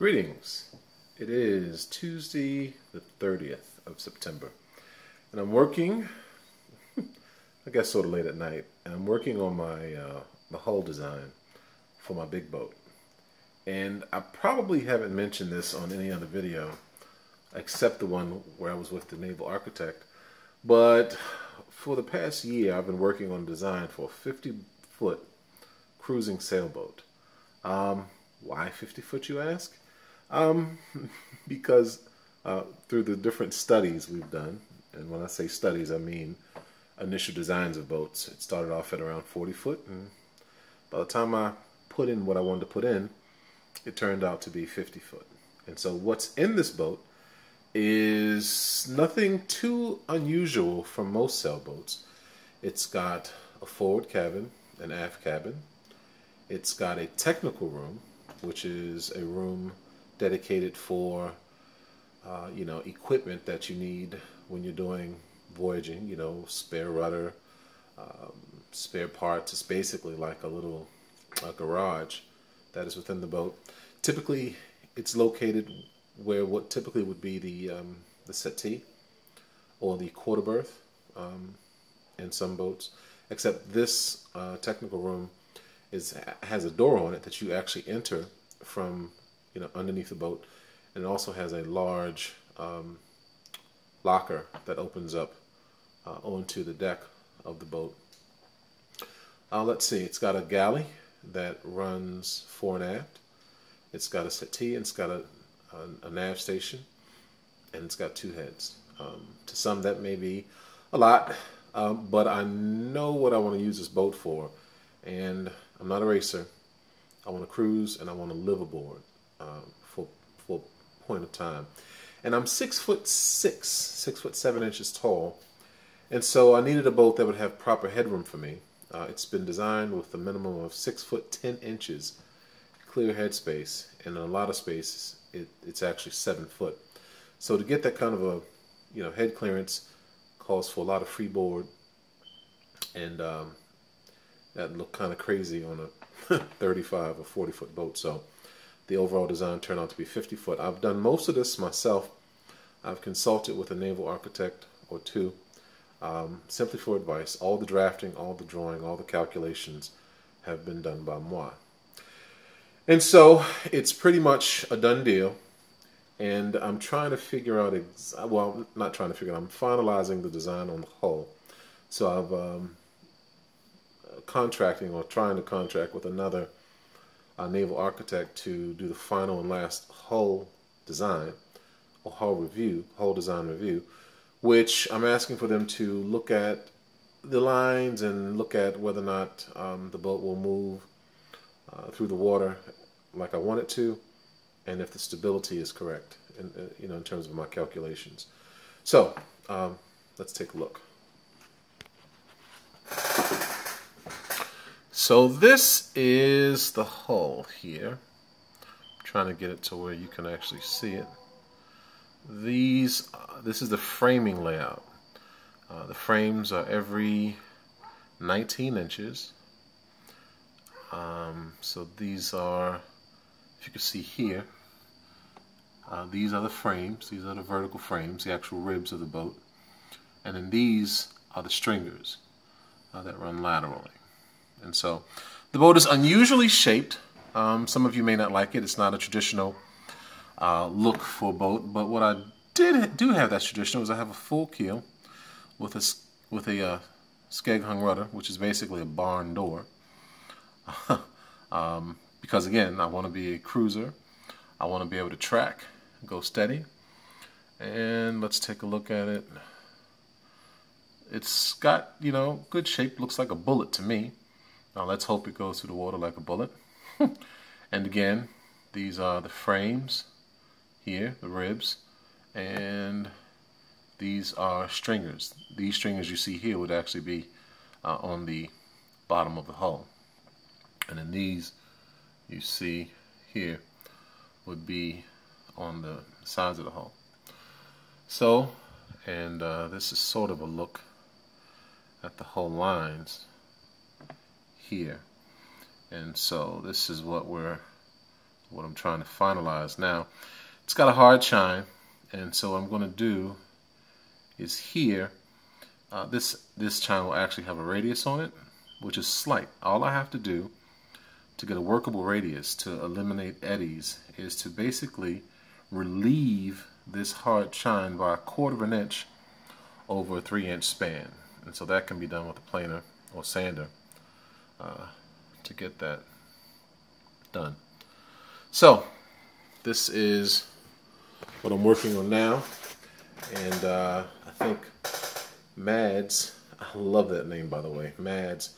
Greetings. It is Tuesday the 30th of September and I'm working, I guess sort of late at night, and I'm working on my hull design for my big boat. And I probably haven't mentioned this on any other video except the one where I was with the naval architect, but for the past year I've been working on design for a 50-foot cruising sailboat. Why 50 foot, you ask? Because through the different studies we've done, and when I say studies I mean initial designs of boats, it started off at around 40 foot, and by the time I put in what I wanted to put in, it turned out to be 50 foot. And so what's in this boat is nothing too unusual from most sailboats. It's got a forward cabin, an aft cabin. It's got a technical room, which is a room dedicated for equipment that you need when you're doing voyaging, spare rudder, spare parts. It's basically like a little garage that is within the boat. Typically it's located where what typically would be the settee or the quarter berth in some boats, except this technical room has a door on it that you actually enter from underneath the boat, and it also has a large locker that opens up onto the deck of the boat. Let's see, it's got a galley that runs fore and aft. It's got a settee, and it's got a nav station, and it's got two heads. To some that may be a lot, but I know what I want to use this boat for, and I'm not a racer. I want to cruise and I want to live aboard for a point of time. And I'm 6'6", 6'7" tall, and so I needed a boat that would have proper headroom for me. It's been designed with a minimum of 6'10" clear headspace, and in a lot of spaces it's actually 7 foot. So to get that kind of a head clearance calls for a lot of freeboard, and that looked kind of crazy on a 35 or 40 foot boat. So the overall design turned out to be 50 foot. I've done most of this myself. I've consulted with a naval architect or two simply for advice. All the drafting, all the drawing, all the calculations have been done by moi. And so it's pretty much a done deal, and I'm trying to figure out, well, not trying to figure out, I'm finalizing the design on the hull. So I've trying to contract with another naval architect to do the final and last hull design, or hull design review, which I'm asking for them to look at the lines and look at whether or not the boat will move through the water like I want it to, and if the stability is correct in terms of my calculations. So let's take a look. So this is the hull here. I'm trying to get it to where you can actually see it. This is the framing layout. The frames are every 19 inches. So these are, if you can see here, these are the frames. These are the vertical frames, the actual ribs of the boat. And then these are the stringers that run laterally. And so the boat is unusually shaped. Some of you may not like it. It's not a traditional look for a boat, but what I do have that's traditional is I have a full keel with a skeg hung rudder, which is basically a barn door. Because again, I want to be a cruiser. I want to be able to track, go steady. And let's take a look at it. It's got, good shape. Looks like a bullet to me. Now let's hope it goes through the water like a bullet. And again, these are the frames here, the ribs, and these are stringers. These stringers you see here would actually be on the bottom of the hull. And then these you see here would be on the sides of the hull. So, and this is sort of a look at the hull lines here. And so this is what we're what I'm trying to finalize now. It's got a hard chine, and so what I'm going to do is here, this chine will actually have a radius on it, which is slight. All I have to do to get a workable radius to eliminate eddies is to basically relieve this hard chine by 1/4 of an inch over a 3-inch span. And so that can be done with a planer or sander to get that done. So this is what I'm working on now, and I think Mads, I love that name by the way, Mads,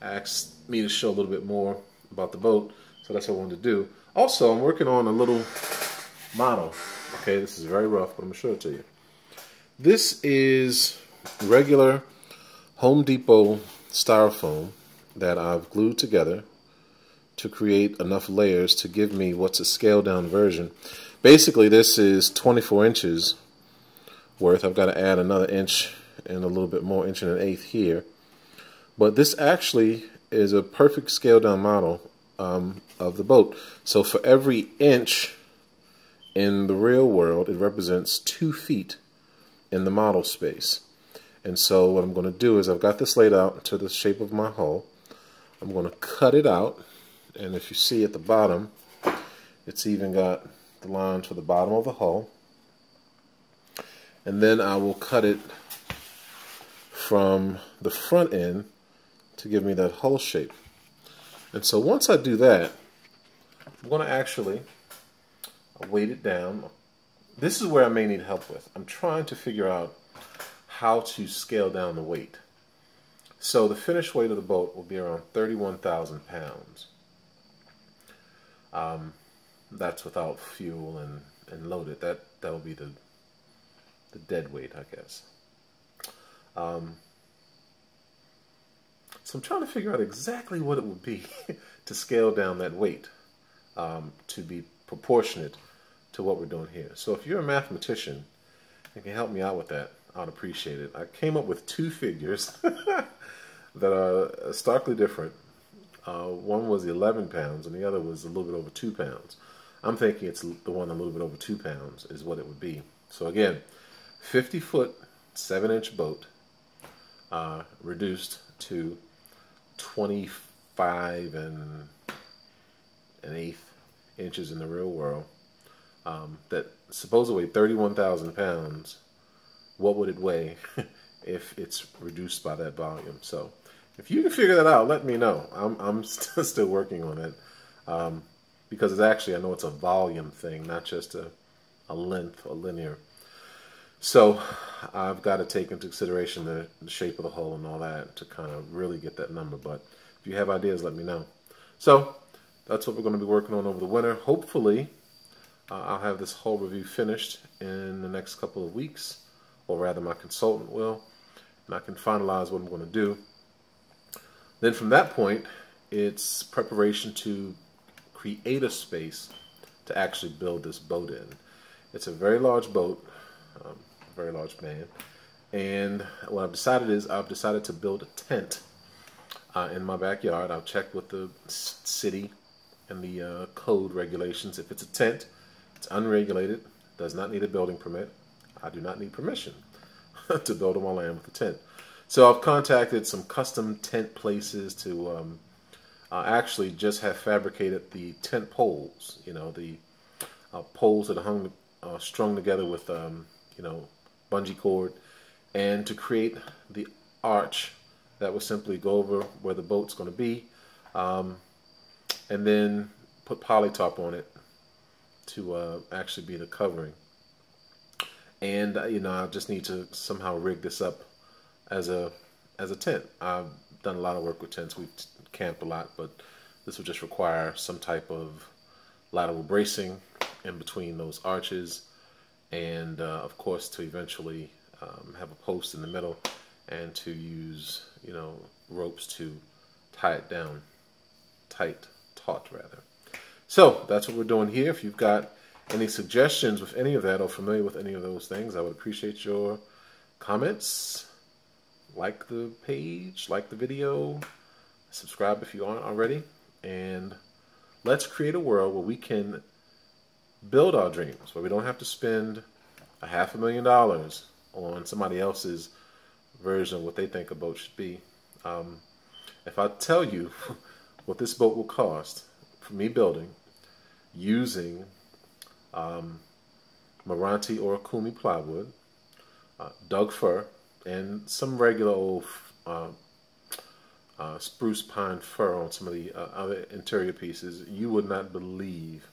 asked me to show a little bit more about the boat, so that's what I wanted to do. Also, I'm working on a little model. Okay, this is very rough, but I'm going to show it to you. This is regular Home Depot styrofoam that I've glued together to create enough layers to give me what's a scaled down version. Basically, this is 24 inches worth. I've got to add another inch and a little bit more, 1.1 here. But this actually is a perfect scaled down model of the boat. So for every inch in the real world, it represents 2 feet in the model space. And so what I'm going to do is, I've got this laid out to the shape of my hull. I'm going to cut it out, and if you see at the bottom, it's even got the line to the bottom of the hull. And then I will cut it from the front end to give me that hull shape. And so once I do that, I'm going to actually weight it down. This is where I may need help with. I'm trying to figure out how to scale down the weight. So the finished weight of the boat will be around 31,000 pounds. That's without fuel and loaded. That'll be the dead weight, I guess. So I'm trying to figure out exactly what it would be to scale down that weight to be proportionate to what we're doing here. So if you're a mathematician and can help me out with that, I'd appreciate it. I came up with 2 figures that are starkly different. One was 11 pounds and the other was a little bit over 2 pounds. I'm thinking it's the one a little bit over 2 pounds is what it would be. So again, 50-foot, 7-inch boat reduced to 25 and 1/8 inches in the real world. That supposed to weigh 31,000 pounds. What would it weigh if it's reduced by that volume? So if you can figure that out, let me know. I'm still working on it because it's actually, I know it's a volume thing, not just a length or linear. So I've got to take into consideration the shape of the hull and all that to kind of really get that number. But if you have ideas, let me know. So that's what we're going to be working on over the winter. Hopefully I'll have this whole review finished in the next couple of weeks, or rather my consultant will, and I can finalize what I'm going to do. Then from that point, it's preparation to create a space to actually build this boat in. It's a very large boat, a very large man, and what I've decided is I've decided to build a tent in my backyard. I've checked with the city and the code regulations. If it's a tent, it's unregulated, does not need a building permit. I do not need permission to build on my land with a tent. So I've contacted some custom tent places to actually just have fabricated the tent poles. You know, the poles that are strung together with you know, bungee cord, and to create the arch that will simply go over where the boat's going to be, and then put polytop on it to actually be the covering. And you know, I just need to somehow rig this up as a tent. I've done a lot of work with tents. We've camped a lot, but this would just require some type of lateral bracing in between those arches, and of course to eventually have a post in the middle, and to use, you know, ropes to tie it down, taut rather. So that's what we're doing here. If you've got any suggestions with any of that, or familiar with any of those things, I would appreciate your comments. Like the page, like the video, subscribe if you aren't already, and let's create a world where we can build our dreams, where we don't have to spend $500,000 on somebody else's version of what they think a boat should be. If I tell you what this boat will cost for me building using Meranti or Kumi plywood, Doug fir, and some regular old spruce pine fir on some of the other interior pieces, you would not believe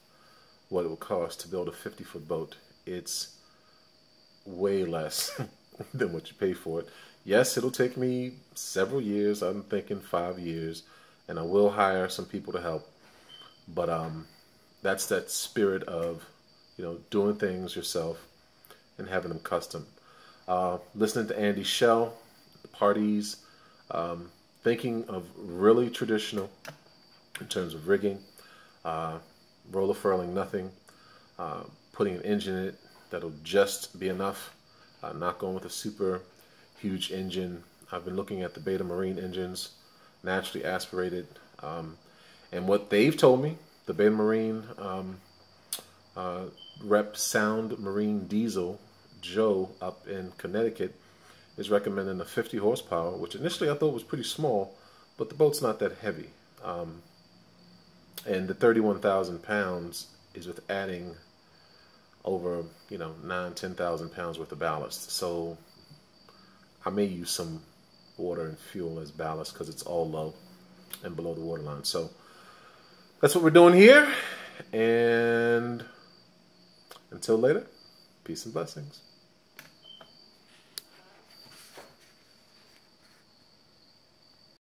what it would cost to build a 50-foot boat. It's way less than what you pay for it. Yes, it'll take me several years. I'm thinking 5 years, and I will hire some people to help. But that's that spirit of, you know, doing things yourself and having them custom. Listening to Andy Shell, the parties, thinking of really traditional in terms of rigging, roller furling nothing, putting an engine in it that'll just be enough, not going with a super huge engine. I've been looking at the Beta Marine engines, naturally aspirated, and what they've told me, the Beta Marine rep Sound Marine Diesel Joe up in Connecticut is recommending a 50 horsepower, which initially I thought was pretty small, but the boat's not that heavy. And the 31,000 pounds is with adding over, you know, 9,000–10,000 pounds worth of ballast. So I may use some water and fuel as ballast because it's all low and below the waterline. So that's what we're doing here. And until later, peace and blessings.